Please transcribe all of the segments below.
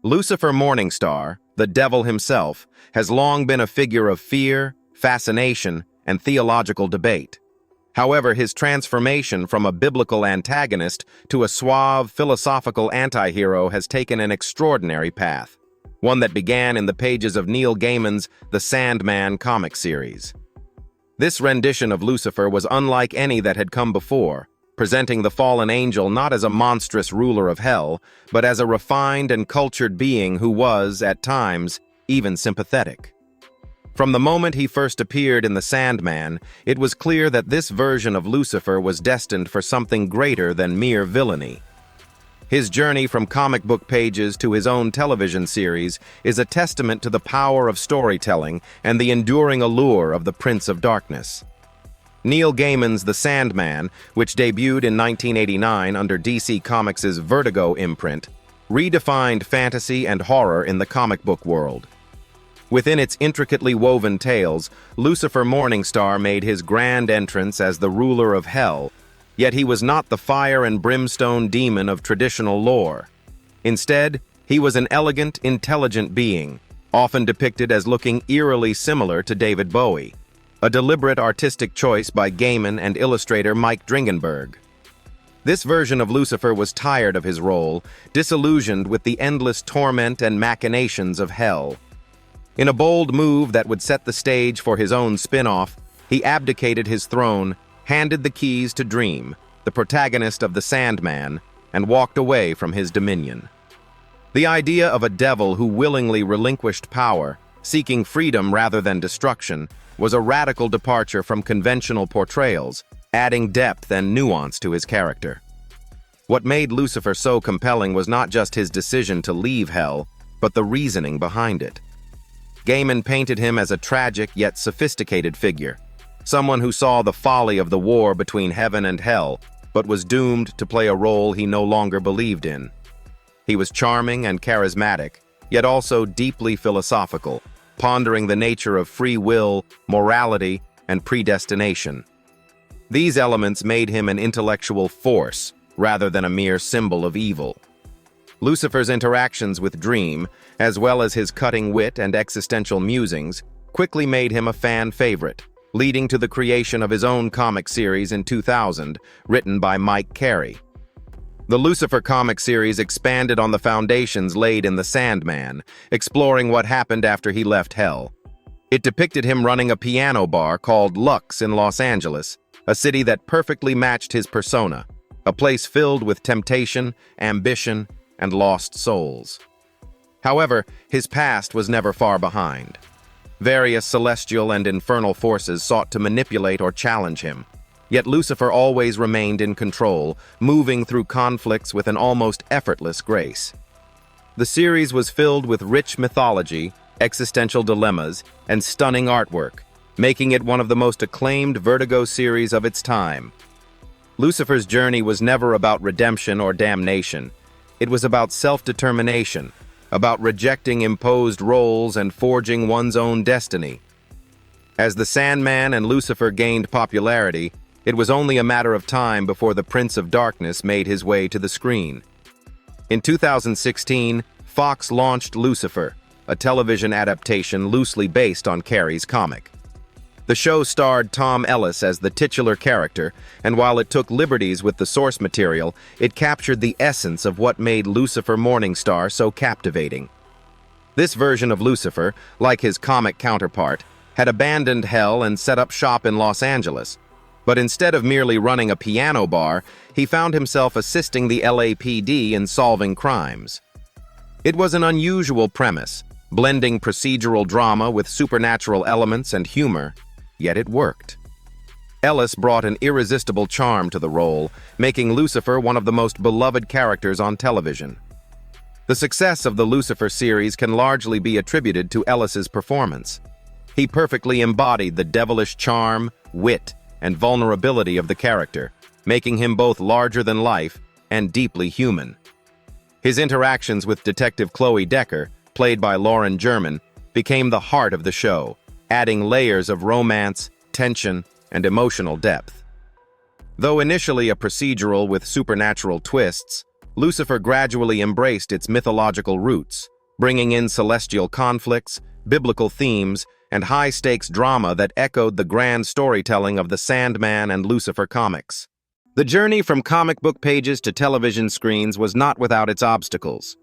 Lucifer Morningstar, the devil himself, has long been a figure of fear, fascination, and theological debate. However, his transformation from a biblical antagonist to a suave, philosophical antihero has taken an extraordinary path, one that began in the pages of Neil Gaiman's The Sandman comic series. This rendition of Lucifer was unlike any that had come before, presenting the fallen angel not as a monstrous ruler of hell, but as a refined and cultured being who was, at times, even sympathetic. From the moment he first appeared in The Sandman, it was clear that this version of Lucifer was destined for something greater than mere villainy. His journey from comic book pages to his own television series is a testament to the power of storytelling and the enduring allure of the Prince of Darkness. Neil Gaiman's The Sandman, which debuted in 1989 under DC Comics' Vertigo imprint, redefined fantasy and horror in the comic book world. Within its intricately woven tales, Lucifer Morningstar made his grand entrance as the ruler of hell, yet he was not the fire and brimstone demon of traditional lore. Instead, he was an elegant, intelligent being, often depicted as looking eerily similar to David Bowie, a deliberate artistic choice by Gaiman and illustrator Mike Dringenberg. This version of Lucifer was tired of his role, disillusioned with the endless torment and machinations of hell. In a bold move that would set the stage for his own spin-off, he abdicated his throne, handed the keys to Dream, the protagonist of The Sandman, and walked away from his dominion. The idea of a devil who willingly relinquished power, seeking freedom rather than destruction, was a radical departure from conventional portrayals, adding depth and nuance to his character. What made Lucifer so compelling was not just his decision to leave hell, but the reasoning behind it. Gaiman painted him as a tragic yet sophisticated figure, someone who saw the folly of the war between heaven and hell, but was doomed to play a role he no longer believed in. He was charming and charismatic, yet also deeply philosophical, pondering the nature of free will, morality, and predestination. These elements made him an intellectual force rather than a mere symbol of evil. Lucifer's interactions with Dream, as well as his cutting wit and existential musings, quickly made him a fan favorite, leading to the creation of his own comic series in 2000, written by Mike Carey. The Lucifer comic series expanded on the foundations laid in The Sandman, exploring what happened after he left hell. It depicted him running a piano bar called Lux in Los Angeles, a city that perfectly matched his persona, a place filled with temptation, ambition, and lost souls. However, his past was never far behind. Various celestial and infernal forces sought to manipulate or challenge him. Yet Lucifer always remained in control, moving through conflicts with an almost effortless grace. The series was filled with rich mythology, existential dilemmas, and stunning artwork, making it one of the most acclaimed Vertigo series of its time. Lucifer's journey was never about redemption or damnation. It was about self-determination, about rejecting imposed roles and forging one's own destiny. As The Sandman and Lucifer gained popularity, it was only a matter of time before the Prince of Darkness made his way to the screen. In 2016, Fox launched Lucifer, a television adaptation loosely based on Carey's comic. The show starred Tom Ellis as the titular character, and while it took liberties with the source material, it captured the essence of what made Lucifer Morningstar so captivating. This version of Lucifer, like his comic counterpart, had abandoned hell and set up shop in Los Angeles. But instead of merely running a piano bar, he found himself assisting the LAPD in solving crimes. It was an unusual premise, blending procedural drama with supernatural elements and humor, yet it worked. Ellis brought an irresistible charm to the role, making Lucifer one of the most beloved characters on television. The success of the Lucifer series can largely be attributed to Ellis's performance. He perfectly embodied the devilish charm, wit, and vulnerability of the character, making him both larger than life and deeply human. His interactions with Detective Chloe Decker, played by Lauren German, became the heart of the show, adding layers of romance, tension, and emotional depth. Though initially a procedural with supernatural twists, Lucifer gradually embraced its mythological roots, bringing in celestial conflicts, biblical themes, and high-stakes drama that echoed the grand storytelling of the Sandman and Lucifer comics. The journey from comic book pages to television screens was not without its obstacles.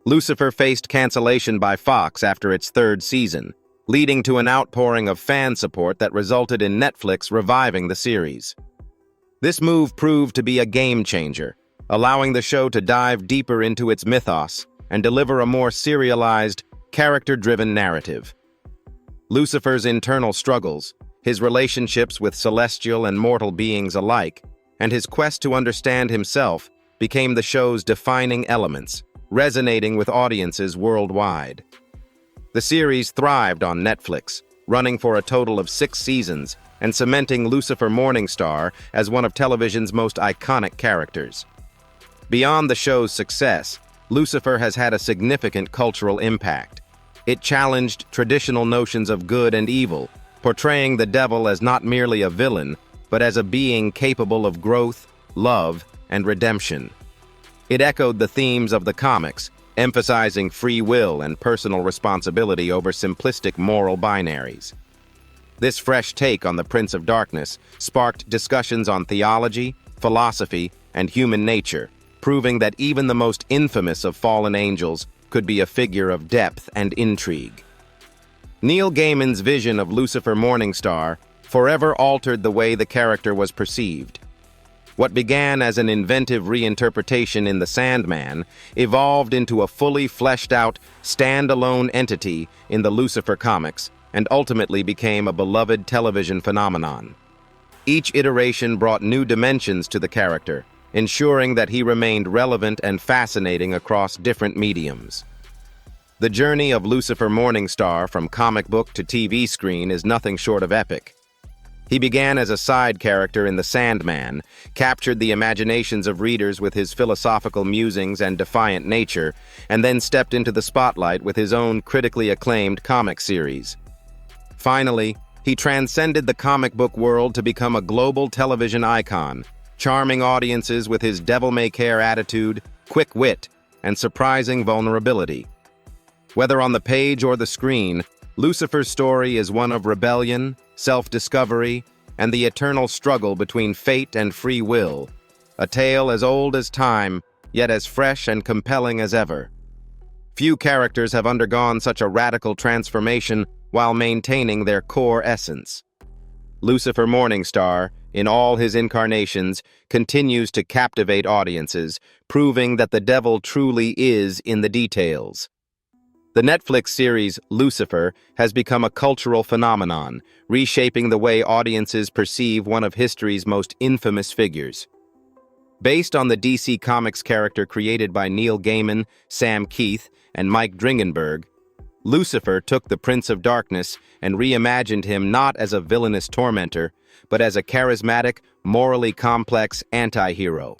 Lucifer faced cancellation by Fox after its third season, leading to an outpouring of fan support that resulted in Netflix reviving the series. This move proved to be a game-changer, allowing the show to dive deeper into its mythos and deliver a more serialized, character-driven narrative. Lucifer's internal struggles, his relationships with celestial and mortal beings alike, and his quest to understand himself became the show's defining elements, resonating with audiences worldwide. The series thrived on Netflix, running for a total of 6 seasons and cementing Lucifer Morningstar as one of television's most iconic characters. Beyond the show's success, Lucifer has had a significant cultural impact. It challenged traditional notions of good and evil, portraying the devil as not merely a villain, but as a being capable of growth, love, and redemption. It echoed the themes of the comics, emphasizing free will and personal responsibility over simplistic moral binaries. This fresh take on the Prince of Darkness sparked discussions on theology, philosophy, and human nature, proving that even the most infamous of fallen angels could be a figure of depth and intrigue. Neil Gaiman's vision of Lucifer Morningstar forever altered the way the character was perceived. What began as an inventive reinterpretation in The Sandman evolved into a fully fleshed-out, stand-alone entity in the Lucifer comics and ultimately became a beloved television phenomenon. Each iteration brought new dimensions to the character, ensuring that he remained relevant and fascinating across different mediums. The journey of Lucifer Morningstar from comic book to TV screen is nothing short of epic. He began as a side character in The Sandman, captured the imaginations of readers with his philosophical musings and defiant nature, and then stepped into the spotlight with his own critically acclaimed comic series. Finally, he transcended the comic book world to become a global television icon, charming audiences with his devil-may-care attitude, quick wit, and surprising vulnerability. Whether on the page or the screen, Lucifer's story is one of rebellion, self-discovery, and the eternal struggle between fate and free will, a tale as old as time, yet as fresh and compelling as ever. Few characters have undergone such a radical transformation while maintaining their core essence. Lucifer Morningstar, in all his incarnations, continues to captivate audiences, proving that the devil truly is in the details. The Netflix series Lucifer has become a cultural phenomenon, reshaping the way audiences perceive one of history's most infamous figures. Based on the DC Comics character created by Neil Gaiman, Sam Keith, and Mike Dringenberg, Lucifer took the Prince of Darkness and reimagined him not as a villainous tormentor, but as a charismatic, morally complex antihero.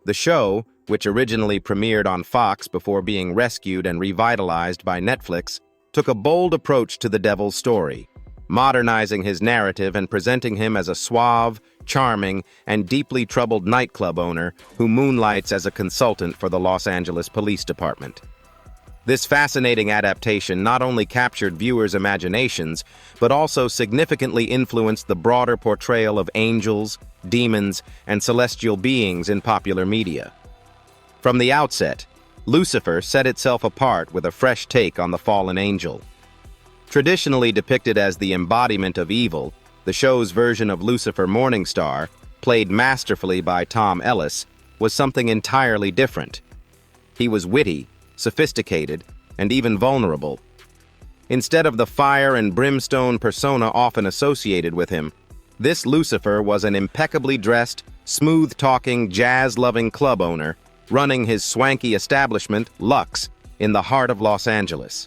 The show, which originally premiered on Fox before being rescued and revitalized by Netflix, took a bold approach to the devil's story, modernizing his narrative and presenting him as a suave, charming, and deeply troubled nightclub owner who moonlights as a consultant for the Los Angeles Police Department. This fascinating adaptation not only captured viewers' imaginations, but also significantly influenced the broader portrayal of angels, demons, and celestial beings in popular media. From the outset, Lucifer set itself apart with a fresh take on the fallen angel. Traditionally depicted as the embodiment of evil, the show's version of Lucifer Morningstar, played masterfully by Tom Ellis, was something entirely different. He was witty, sophisticated, and even vulnerable. Instead of the fire and brimstone persona often associated with him, this Lucifer was an impeccably dressed, smooth-talking, jazz-loving club owner running his swanky establishment, Lux, in the heart of Los Angeles.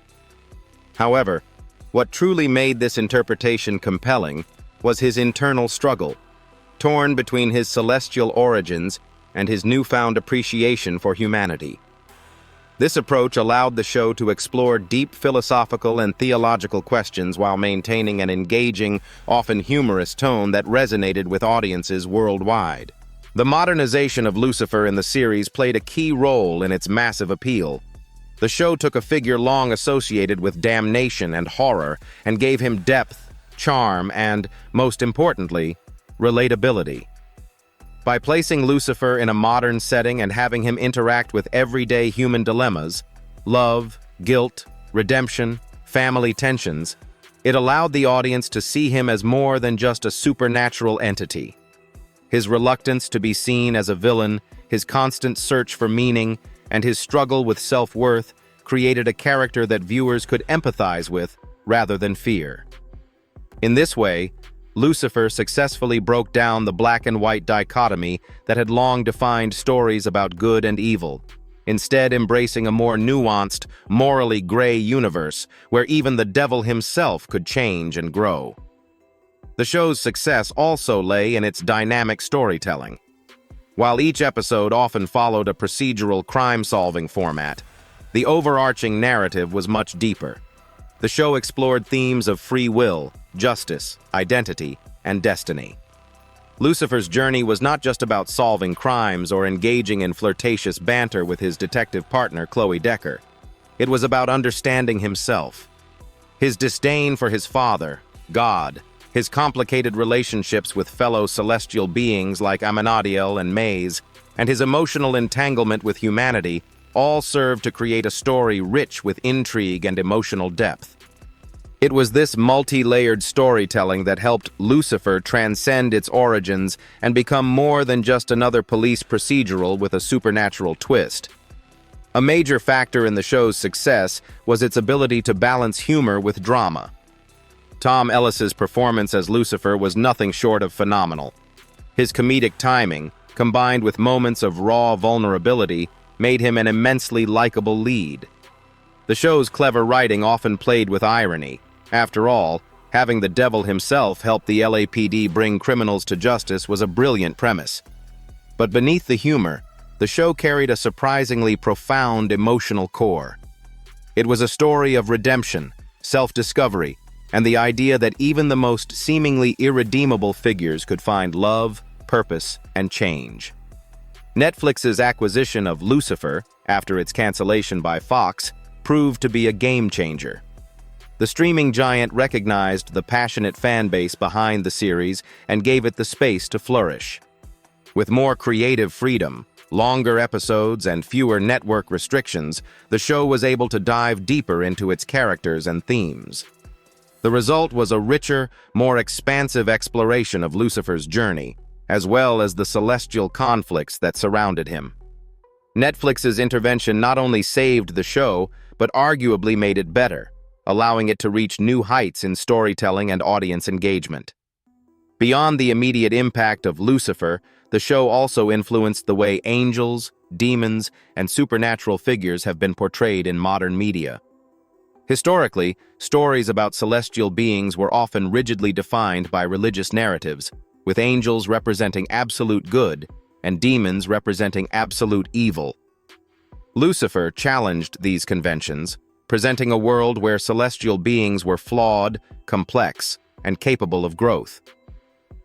However, what truly made this interpretation compelling was his internal struggle, torn between his celestial origins and his newfound appreciation for humanity. This approach allowed the show to explore deep philosophical and theological questions while maintaining an engaging, often humorous tone that resonated with audiences worldwide. The modernization of Lucifer in the series played a key role in its massive appeal. The show took a figure long associated with damnation and horror and gave him depth, charm, and, most importantly, relatability. By placing Lucifer in a modern setting and having him interact with everyday human dilemmas, love, guilt, redemption, family tensions, it allowed the audience to see him as more than just a supernatural entity. His reluctance to be seen as a villain, his constant search for meaning, and his struggle with self-worth created a character that viewers could empathize with rather than fear. In this way, Lucifer successfully broke down the black and white dichotomy that had long defined stories about good and evil, instead embracing a more nuanced, morally gray universe where even the devil himself could change and grow. The show's success also lay in its dynamic storytelling. While each episode often followed a procedural crime-solving format, the overarching narrative was much deeper. The show explored themes of free will, justice, identity, and destiny. Lucifer's journey was not just about solving crimes or engaging in flirtatious banter with his detective partner, Chloe Decker. It was about understanding himself. His disdain for his father, God, his complicated relationships with fellow celestial beings like Amenadiel and Maze, and his emotional entanglement with humanity all served to create a story rich with intrigue and emotional depth. It was this multi-layered storytelling that helped Lucifer transcend its origins and become more than just another police procedural with a supernatural twist. A major factor in the show's success was its ability to balance humor with drama. Tom Ellis's performance as Lucifer was nothing short of phenomenal. His comedic timing, combined with moments of raw vulnerability, made him an immensely likable lead. The show's clever writing often played with irony. After all, having the devil himself help the LAPD bring criminals to justice was a brilliant premise. But beneath the humor, the show carried a surprisingly profound emotional core. It was a story of redemption, self-discovery, and the idea that even the most seemingly irredeemable figures could find love, purpose, and change. Netflix's acquisition of Lucifer, after its cancellation by Fox, proved to be a game-changer. The streaming giant recognized the passionate fan base behind the series and gave it the space to flourish. With more creative freedom, longer episodes, and fewer network restrictions, the show was able to dive deeper into its characters and themes. The result was a richer, more expansive exploration of Lucifer's journey, as well as the celestial conflicts that surrounded him. Netflix's intervention not only saved the show, but arguably made it better, allowing it to reach new heights in storytelling and audience engagement. Beyond the immediate impact of Lucifer, the show also influenced the way angels, demons, and supernatural figures have been portrayed in modern media. Historically, stories about celestial beings were often rigidly defined by religious narratives, with angels representing absolute good and demons representing absolute evil. Lucifer challenged these conventions, presenting a world where celestial beings were flawed, complex, and capable of growth.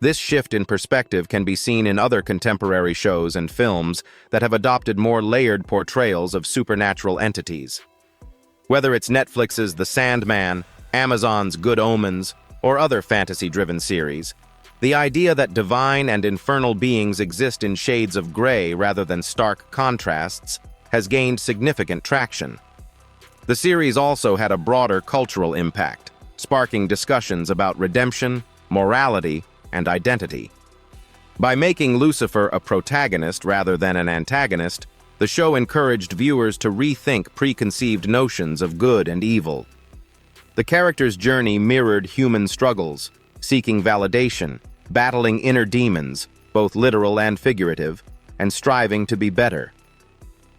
This shift in perspective can be seen in other contemporary shows and films that have adopted more layered portrayals of supernatural entities. Whether it's Netflix's The Sandman, Amazon's Good Omens, or other fantasy-driven series, the idea that divine and infernal beings exist in shades of gray rather than stark contrasts has gained significant traction. The series also had a broader cultural impact, sparking discussions about redemption, morality, and identity. By making Lucifer a protagonist rather than an antagonist, the show encouraged viewers to rethink preconceived notions of good and evil. The character's journey mirrored human struggles, seeking validation, battling inner demons, both literal and figurative, and striving to be better.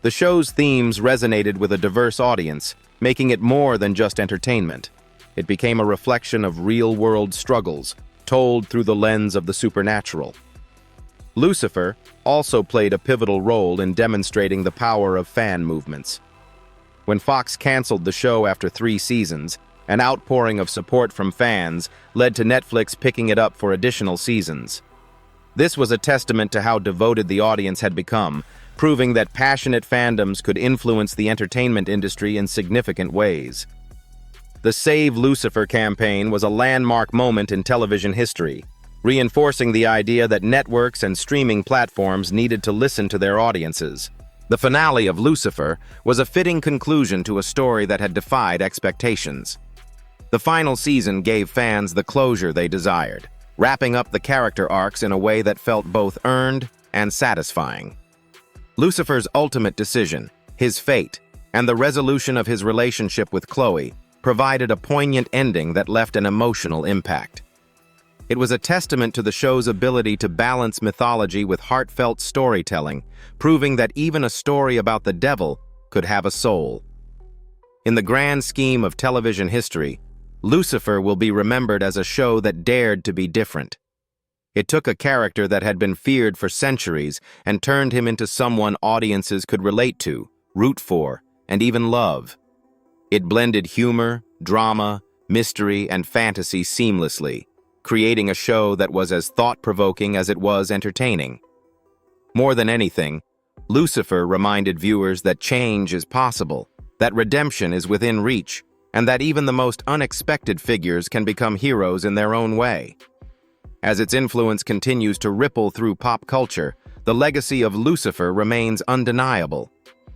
The show's themes resonated with a diverse audience, making it more than just entertainment. It became a reflection of real-world struggles, told through the lens of the supernatural. Lucifer also played a pivotal role in demonstrating the power of fan movements. When Fox canceled the show after 3 seasons, an outpouring of support from fans led to Netflix picking it up for additional seasons. This was a testament to how devoted the audience had become, proving that passionate fandoms could influence the entertainment industry in significant ways. The Save Lucifer campaign was a landmark moment in television history, reinforcing the idea that networks and streaming platforms needed to listen to their audiences. The finale of Lucifer was a fitting conclusion to a story that had defied expectations. The final season gave fans the closure they desired, wrapping up the character arcs in a way that felt both earned and satisfying. Lucifer's ultimate decision, his fate, and the resolution of his relationship with Chloe provided a poignant ending that left an emotional impact. It was a testament to the show's ability to balance mythology with heartfelt storytelling, proving that even a story about the devil could have a soul. In the grand scheme of television history, Lucifer will be remembered as a show that dared to be different. It took a character that had been feared for centuries and turned him into someone audiences could relate to, root for, and even love. It blended humor, drama, mystery, and fantasy seamlessly, creating a show that was as thought-provoking as it was entertaining. More than anything, Lucifer reminded viewers that change is possible, that redemption is within reach, and that even the most unexpected figures can become heroes in their own way. As its influence continues to ripple through pop culture, the legacy of Lucifer remains undeniable,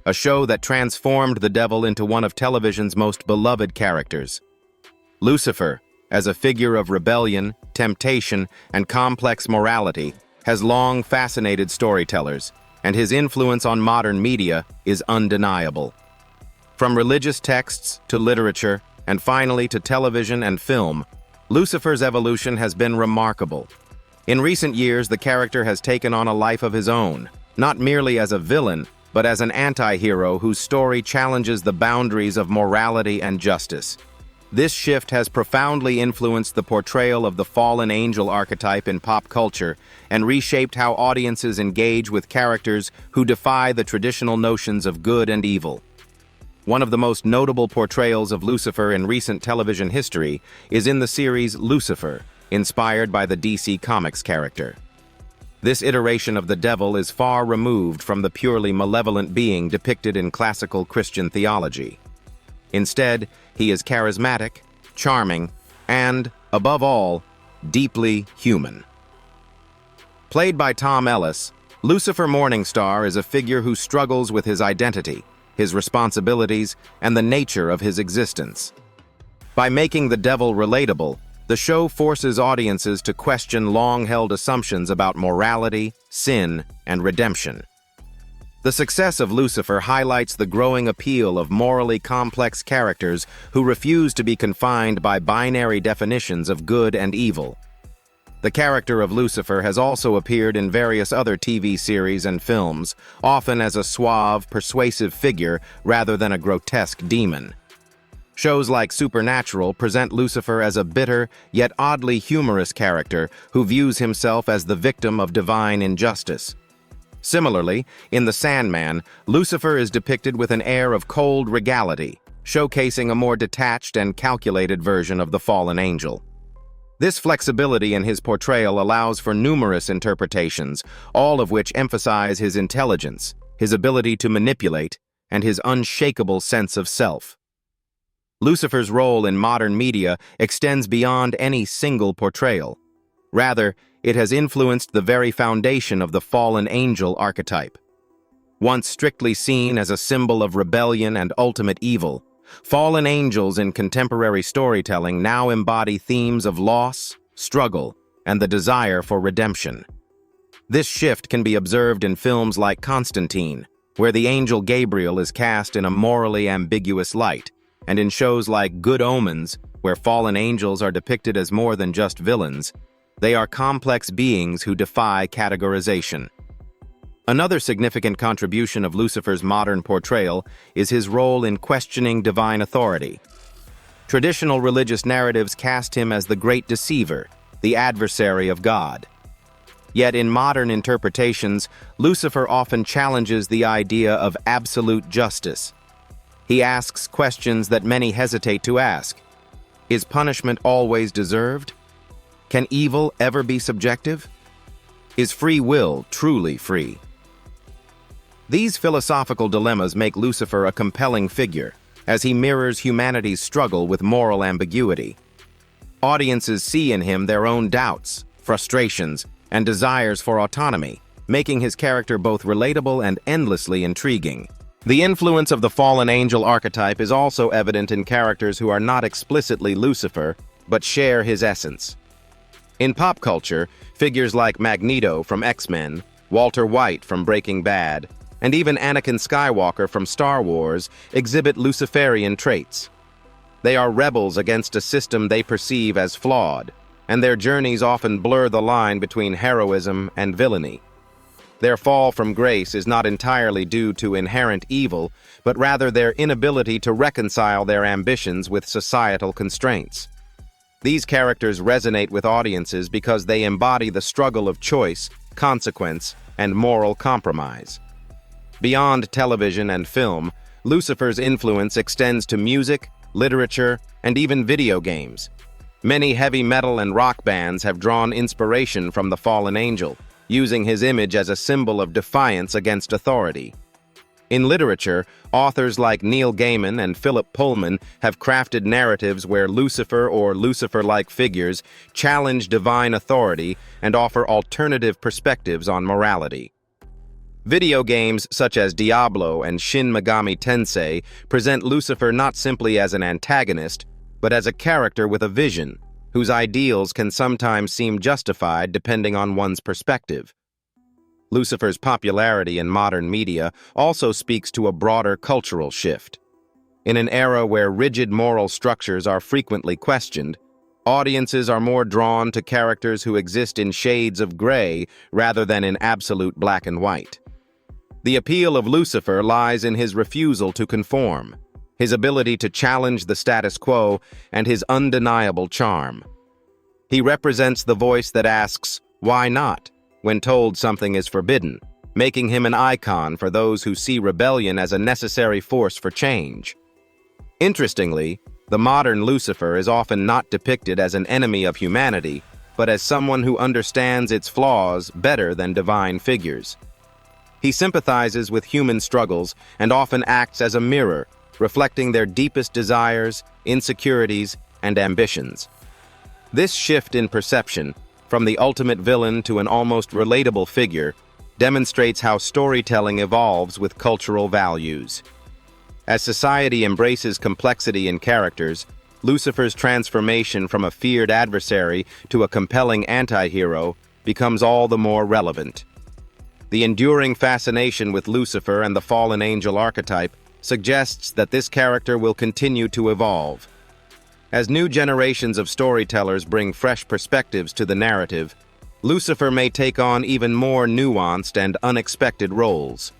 a show that transformed the devil into one of television's most beloved characters. Lucifer, as a figure of rebellion, temptation, and complex morality, has long fascinated storytellers, and his influence on modern media is undeniable. From religious texts to literature, and finally to television and film, Lucifer's evolution has been remarkable. In recent years, the character has taken on a life of his own, not merely as a villain, but as an anti-hero whose story challenges the boundaries of morality and justice. This shift has profoundly influenced the portrayal of the fallen angel archetype in pop culture and reshaped how audiences engage with characters who defy the traditional notions of good and evil. One of the most notable portrayals of Lucifer in recent television history is in the series Lucifer, inspired by the DC Comics character. This iteration of the devil is far removed from the purely malevolent being depicted in classical Christian theology. Instead, he is charismatic, charming, and, above all, deeply human. Played by Tom Ellis, Lucifer Morningstar is a figure who struggles with his identity, his responsibilities, and the nature of his existence. By making the devil relatable, the show forces audiences to question long-held assumptions about morality, sin, and redemption. The success of Lucifer highlights the growing appeal of morally complex characters who refuse to be confined by binary definitions of good and evil. The character of Lucifer has also appeared in various other TV series and films, often as a suave, persuasive figure rather than a grotesque demon. Shows like Supernatural present Lucifer as a bitter, yet oddly humorous character who views himself as the victim of divine injustice. Similarly, in The Sandman, Lucifer is depicted with an air of cold regality, showcasing a more detached and calculated version of the fallen angel. This flexibility in his portrayal allows for numerous interpretations, all of which emphasize his intelligence, his ability to manipulate, and his unshakable sense of self. Lucifer's role in modern media extends beyond any single portrayal. Rather, it has influenced the very foundation of the fallen angel archetype. Once strictly seen as a symbol of rebellion and ultimate evil, fallen angels in contemporary storytelling now embody themes of loss, struggle, and the desire for redemption. This shift can be observed in films like Constantine, where the angel Gabriel is cast in a morally ambiguous light, and in shows like Good Omens, where fallen angels are depicted as more than just villains. They are complex beings who defy categorization. Another significant contribution of Lucifer's modern portrayal is his role in questioning divine authority. Traditional religious narratives cast him as the great deceiver, the adversary of God. Yet in modern interpretations, Lucifer often challenges the idea of absolute justice. He asks questions that many hesitate to ask. Is punishment always deserved? Can evil ever be subjective? Is free will truly free? These philosophical dilemmas make Lucifer a compelling figure, as he mirrors humanity's struggle with moral ambiguity. Audiences see in him their own doubts, frustrations, and desires for autonomy, making his character both relatable and endlessly intriguing. The influence of the fallen angel archetype is also evident in characters who are not explicitly Lucifer, but share his essence. In pop culture, figures like Magneto from X-Men, Walter White from Breaking Bad, and even Anakin Skywalker from Star Wars exhibit Luciferian traits. They are rebels against a system they perceive as flawed, and their journeys often blur the line between heroism and villainy. Their fall from grace is not entirely due to inherent evil, but rather their inability to reconcile their ambitions with societal constraints. These characters resonate with audiences because they embody the struggle of choice, consequence, and moral compromise. Beyond television and film, Lucifer's influence extends to music, literature, and even video games. Many heavy metal and rock bands have drawn inspiration from the fallen angel, using his image as a symbol of defiance against authority. In literature, authors like Neil Gaiman and Philip Pullman have crafted narratives where Lucifer or Lucifer-like figures challenge divine authority and offer alternative perspectives on morality. Video games such as Diablo and Shin Megami Tensei present Lucifer not simply as an antagonist, but as a character with a vision, whose ideals can sometimes seem justified depending on one's perspective. Lucifer's popularity in modern media also speaks to a broader cultural shift. In an era where rigid moral structures are frequently questioned, audiences are more drawn to characters who exist in shades of gray rather than in absolute black and white. The appeal of Lucifer lies in his refusal to conform, his ability to challenge the status quo, and his undeniable charm. He represents the voice that asks, "Why not?" when told something is forbidden, making him an icon for those who see rebellion as a necessary force for change. Interestingly, the modern Lucifer is often not depicted as an enemy of humanity, but as someone who understands its flaws better than divine figures. He sympathizes with human struggles and often acts as a mirror, reflecting their deepest desires, insecurities, and ambitions. This shift in perception, from the ultimate villain to an almost relatable figure, demonstrates how storytelling evolves with cultural values. As society embraces complexity in characters, Lucifer's transformation from a feared adversary to a compelling antihero becomes all the more relevant. The enduring fascination with Lucifer and the fallen angel archetype suggests that this character will continue to evolve. As new generations of storytellers bring fresh perspectives to the narrative, Lucifer may take on even more nuanced and unexpected roles.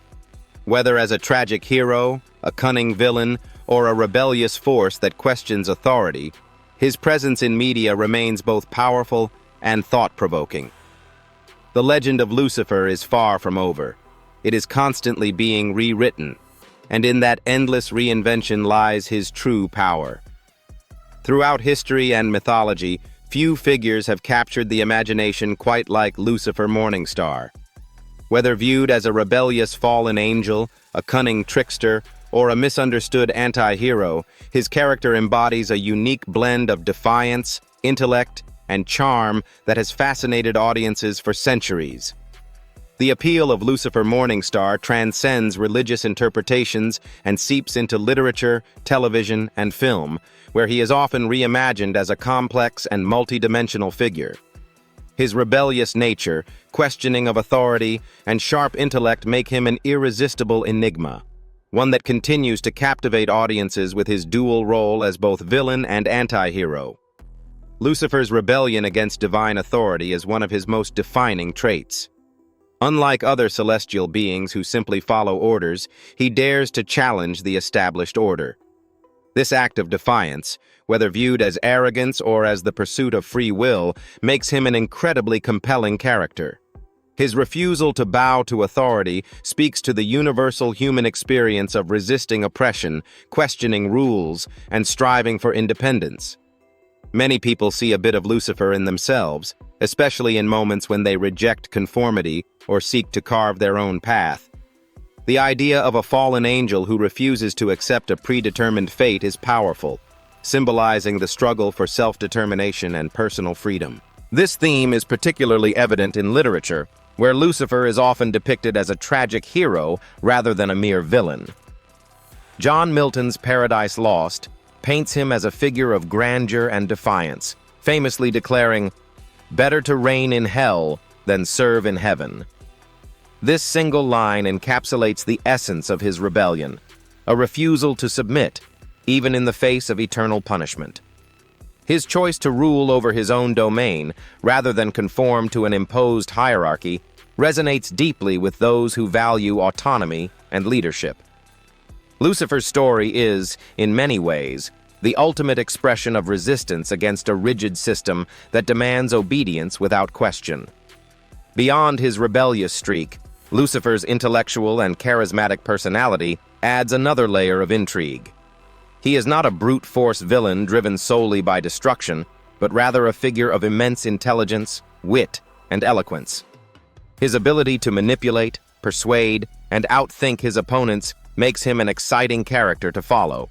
Whether as a tragic hero, a cunning villain, or a rebellious force that questions authority, his presence in media remains both powerful and thought-provoking. The legend of Lucifer is far from over. It is constantly being rewritten, and in that endless reinvention lies his true power. Throughout history and mythology, few figures have captured the imagination quite like Lucifer Morningstar. Whether viewed as a rebellious fallen angel, a cunning trickster, or a misunderstood anti-hero, his character embodies a unique blend of defiance, intellect, and charm that has fascinated audiences for centuries. The appeal of Lucifer Morningstar transcends religious interpretations and seeps into literature, television, and film, where he is often reimagined as a complex and multidimensional figure. His rebellious nature, questioning of authority, and sharp intellect make him an irresistible enigma, one that continues to captivate audiences with his dual role as both villain and anti-hero. Lucifer's rebellion against divine authority is one of his most defining traits. Unlike other celestial beings who simply follow orders, he dares to challenge the established order. This act of defiance, whether viewed as arrogance or as the pursuit of free will, makes him an incredibly compelling character. His refusal to bow to authority speaks to the universal human experience of resisting oppression, questioning rules, and striving for independence. Many people see a bit of Lucifer in themselves, especially in moments when they reject conformity or seek to carve their own path. The idea of a fallen angel who refuses to accept a predetermined fate is powerful, symbolizing the struggle for self-determination and personal freedom. This theme is particularly evident in literature, where Lucifer is often depicted as a tragic hero rather than a mere villain. John Milton's Paradise Lost paints him as a figure of grandeur and defiance, famously declaring, "Better to reign in hell than serve in heaven." This single line encapsulates the essence of his rebellion, a refusal to submit, even in the face of eternal punishment. His choice to rule over his own domain, rather than conform to an imposed hierarchy, resonates deeply with those who value autonomy and leadership. Lucifer's story is, in many ways, the ultimate expression of resistance against a rigid system that demands obedience without question. Beyond his rebellious streak, Lucifer's intellectual and charismatic personality adds another layer of intrigue. He is not a brute force villain driven solely by destruction, but rather a figure of immense intelligence, wit, and eloquence. His ability to manipulate, persuade, and outthink his opponents makes him an exciting character to follow.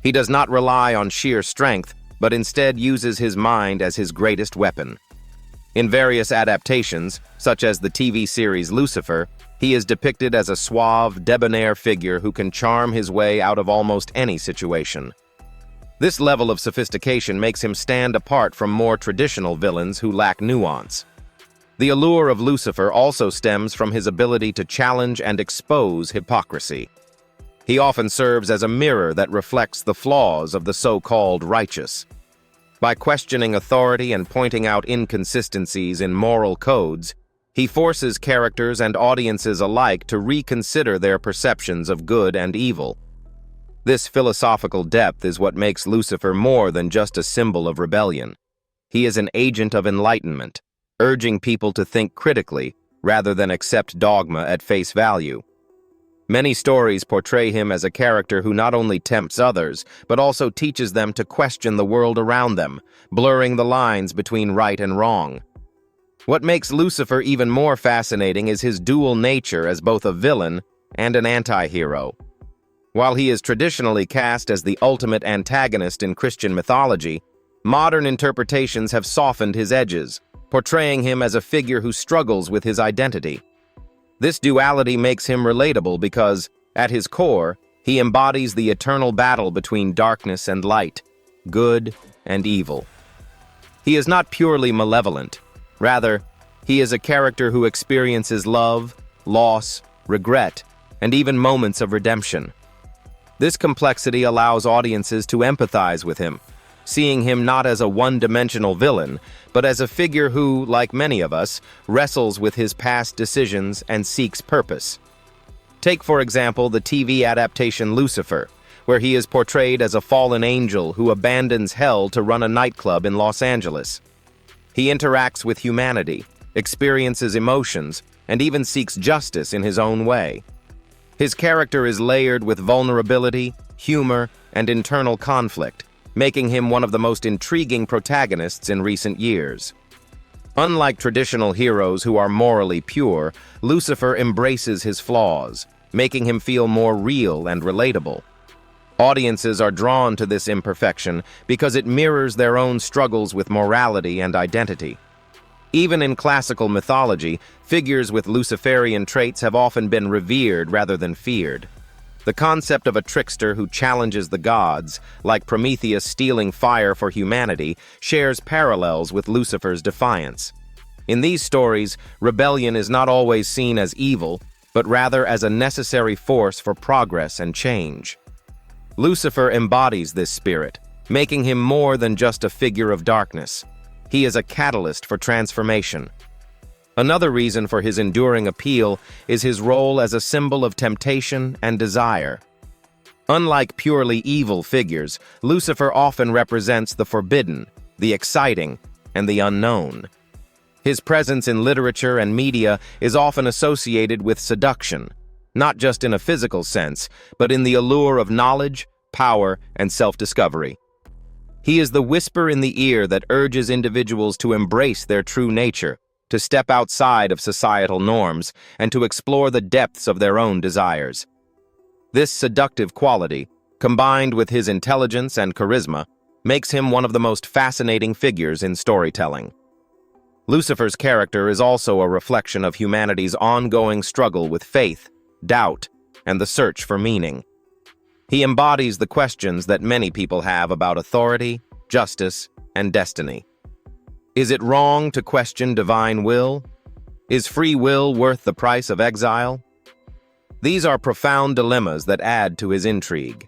He does not rely on sheer strength, but instead uses his mind as his greatest weapon. In various adaptations, such as the TV series Lucifer, he is depicted as a suave, debonair figure who can charm his way out of almost any situation. This level of sophistication makes him stand apart from more traditional villains who lack nuance. The allure of Lucifer also stems from his ability to challenge and expose hypocrisy. He often serves as a mirror that reflects the flaws of the so-called righteous. By questioning authority and pointing out inconsistencies in moral codes, he forces characters and audiences alike to reconsider their perceptions of good and evil. This philosophical depth is what makes Lucifer more than just a symbol of rebellion. He is an agent of enlightenment, urging people to think critically rather than accept dogma at face value. Many stories portray him as a character who not only tempts others, but also teaches them to question the world around them, blurring the lines between right and wrong. What makes Lucifer even more fascinating is his dual nature as both a villain and an anti-hero. While he is traditionally cast as the ultimate antagonist in Christian mythology, modern interpretations have softened his edges, portraying him as a figure who struggles with his identity. This duality makes him relatable because, at his core, he embodies the eternal battle between darkness and light, good and evil. He is not purely malevolent. Rather, he is a character who experiences love, loss, regret, and even moments of redemption. This complexity allows audiences to empathize with him, seeing him not as a one-dimensional villain, but as a figure who, like many of us, wrestles with his past decisions and seeks purpose. Take, for example, the TV adaptation Lucifer, where he is portrayed as a fallen angel who abandons hell to run a nightclub in Los Angeles. He interacts with humanity, experiences emotions, and even seeks justice in his own way. His character is layered with vulnerability, humor, and internal conflict, making him one of the most intriguing protagonists in recent years. Unlike traditional heroes who are morally pure, Lucifer embraces his flaws, making him feel more real and relatable. Audiences are drawn to this imperfection because it mirrors their own struggles with morality and identity. Even in classical mythology, figures with Luciferian traits have often been revered rather than feared. The concept of a trickster who challenges the gods, like Prometheus stealing fire for humanity, shares parallels with Lucifer's defiance. In these stories, rebellion is not always seen as evil, but rather as a necessary force for progress and change. Lucifer embodies this spirit, making him more than just a figure of darkness. He is a catalyst for transformation. Another reason for his enduring appeal is his role as a symbol of temptation and desire. Unlike purely evil figures, Lucifer often represents the forbidden, the exciting, and the unknown. His presence in literature and media is often associated with seduction, not just in a physical sense, but in the allure of knowledge, power, and self-discovery. He is the whisper in the ear that urges individuals to embrace their true nature, to step outside of societal norms, and to explore the depths of their own desires. This seductive quality, combined with his intelligence and charisma, makes him one of the most fascinating figures in storytelling. Lucifer's character is also a reflection of humanity's ongoing struggle with faith, doubt, and the search for meaning. He embodies the questions that many people have about authority, justice, and destiny. Is it wrong to question divine will? Is free will worth the price of exile? These are profound dilemmas that add to his intrigue.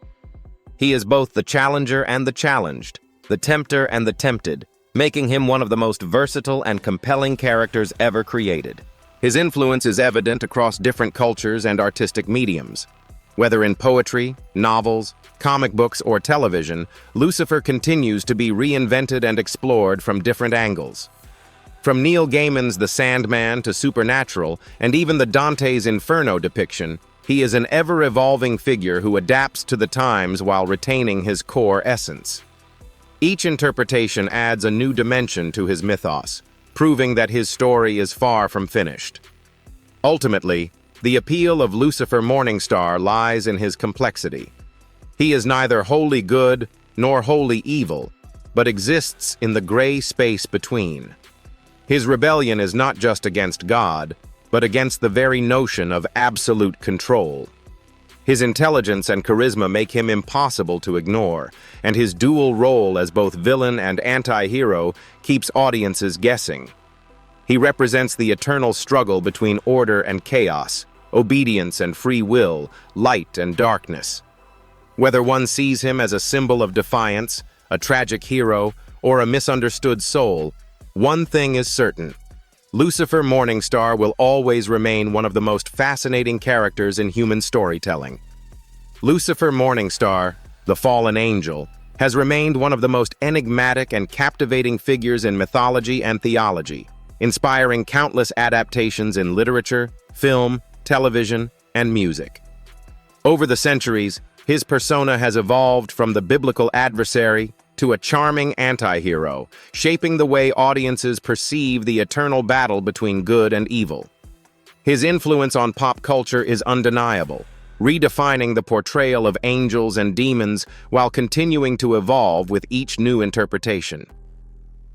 He is both the challenger and the challenged, the tempter and the tempted, making him one of the most versatile and compelling characters ever created. His influence is evident across different cultures and artistic mediums. Whether in poetry, novels, comic books, or television, Lucifer continues to be reinvented and explored from different angles. From Neil Gaiman's The Sandman to Supernatural, and even the Dante's Inferno depiction, he is an ever-evolving figure who adapts to the times while retaining his core essence. Each interpretation adds a new dimension to his mythos, proving that his story is far from finished. Ultimately, the appeal of Lucifer Morningstar lies in his complexity. He is neither wholly good nor wholly evil, but exists in the gray space between. His rebellion is not just against God, but against the very notion of absolute control. His intelligence and charisma make him impossible to ignore, and his dual role as both villain and anti-hero keeps audiences guessing. He represents the eternal struggle between order and chaos, obedience and free will, light and darkness. Whether one sees him as a symbol of defiance, a tragic hero, or a misunderstood soul, one thing is certain: Lucifer Morningstar will always remain one of the most fascinating characters in human storytelling. Lucifer Morningstar, the fallen angel, has remained one of the most enigmatic and captivating figures in mythology and theology, inspiring countless adaptations in literature, film, television, and music. Over the centuries, his persona has evolved from the biblical adversary to a charming anti-hero, shaping the way audiences perceive the eternal battle between good and evil. His influence on pop culture is undeniable, redefining the portrayal of angels and demons while continuing to evolve with each new interpretation.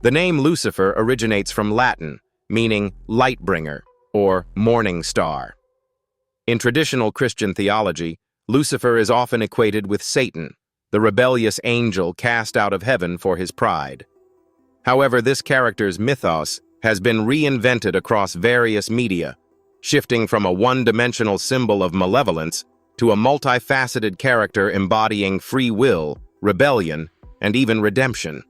The name Lucifer originates from Latin, meaning light-bringer, or morning star. In traditional Christian theology, Lucifer is often equated with Satan, the rebellious angel cast out of heaven for his pride. However, this character's mythos has been reinvented across various media, shifting from a one-dimensional symbol of malevolence to a multifaceted character embodying free will, rebellion, and even redemption.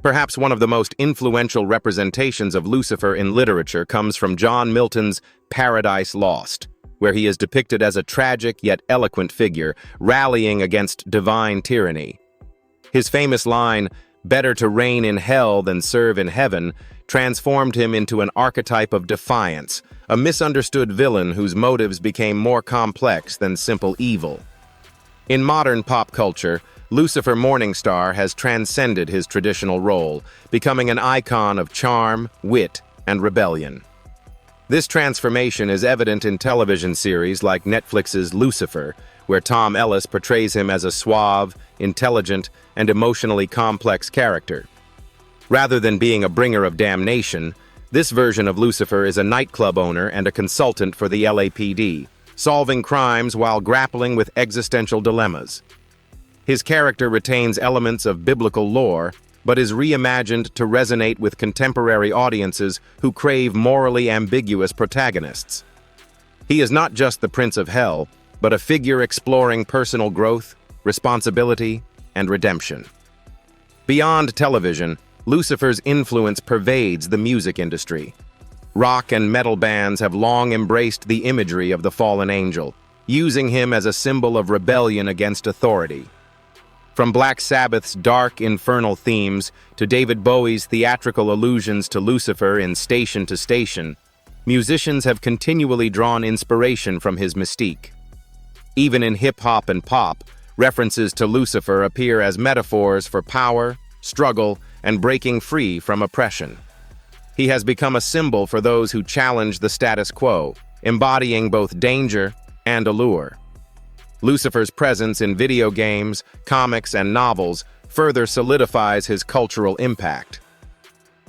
Perhaps one of the most influential representations of Lucifer in literature comes from John Milton's Paradise Lost, where he is depicted as a tragic yet eloquent figure, rallying against divine tyranny. His famous line, "Better to reign in hell than serve in heaven," transformed him into an archetype of defiance, a misunderstood villain whose motives became more complex than simple evil. In modern pop culture, Lucifer Morningstar has transcended his traditional role, becoming an icon of charm, wit, and rebellion. This transformation is evident in television series like Netflix's Lucifer, where Tom Ellis portrays him as a suave, intelligent, and emotionally complex character. Rather than being a bringer of damnation, this version of Lucifer is a nightclub owner and a consultant for the LAPD, solving crimes while grappling with existential dilemmas. His character retains elements of biblical lore, but is reimagined to resonate with contemporary audiences who crave morally ambiguous protagonists. He is not just the Prince of Hell, but a figure exploring personal growth, responsibility, and redemption. Beyond television, Lucifer's influence pervades the music industry. Rock and metal bands have long embraced the imagery of the fallen angel, using him as a symbol of rebellion against authority. From Black Sabbath's dark, infernal themes to David Bowie's theatrical allusions to Lucifer in Station to Station, musicians have continually drawn inspiration from his mystique. Even in hip-hop and pop, References to Lucifer appear as metaphors for power, struggle, and breaking free from oppression. He has become a symbol for those who challenge the status quo, embodying both danger and allure. Lucifer's presence in video games, comics, and novels further solidifies his cultural impact.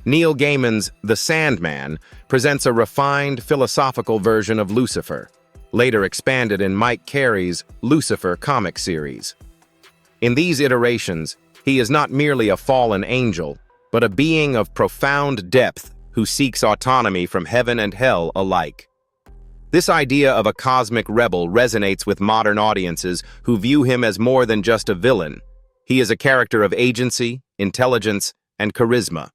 Neil Gaiman's The Sandman presents a refined philosophical version of Lucifer, later expanded in Mike Carey's Lucifer comic series. In these iterations, he is not merely a fallen angel, but a being of profound depth who seeks autonomy from heaven and hell alike. This idea of a cosmic rebel resonates with modern audiences who view him as more than just a villain. He is a character of agency, intelligence, and charisma.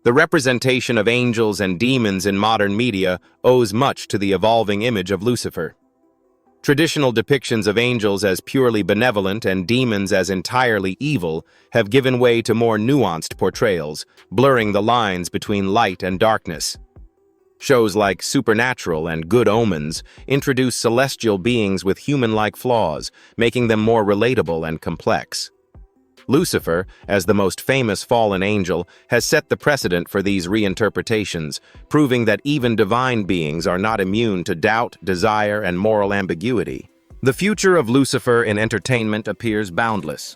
The representation of angels and demons in modern media owes much to the evolving image of Lucifer. Traditional depictions of angels as purely benevolent and demons as entirely evil have given way to more nuanced portrayals, blurring the lines between light and darkness. Shows like Supernatural and Good Omens introduce celestial beings with human-like flaws, making them more relatable and complex. Lucifer, as the most famous fallen angel, has set the precedent for these reinterpretations, proving that even divine beings are not immune to doubt, desire, and moral ambiguity. The future of Lucifer in entertainment appears boundless.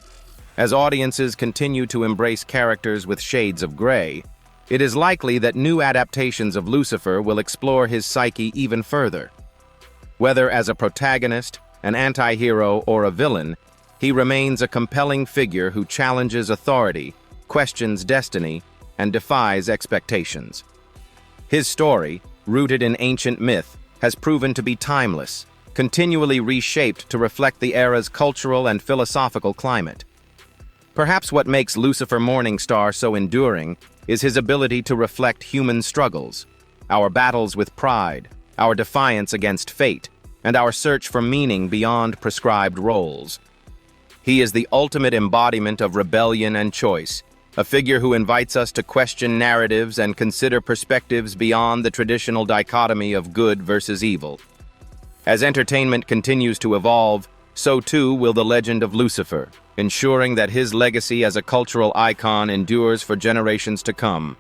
As audiences continue to embrace characters with shades of gray, it is likely that new adaptations of Lucifer will explore his psyche even further. Whether as a protagonist, an anti-hero, or a villain, he remains a compelling figure who challenges authority, questions destiny, and defies expectations. His story, rooted in ancient myth, has proven to be timeless, continually reshaped to reflect the era's cultural and philosophical climate. Perhaps what makes Lucifer Morningstar so enduring is his ability to reflect human struggles, our battles with pride, our defiance against fate, and our search for meaning beyond prescribed roles. He is the ultimate embodiment of rebellion and choice, a figure who invites us to question narratives and consider perspectives beyond the traditional dichotomy of good versus evil. As entertainment continues to evolve, so too will the legend of Lucifer, ensuring that his legacy as a cultural icon endures for generations to come.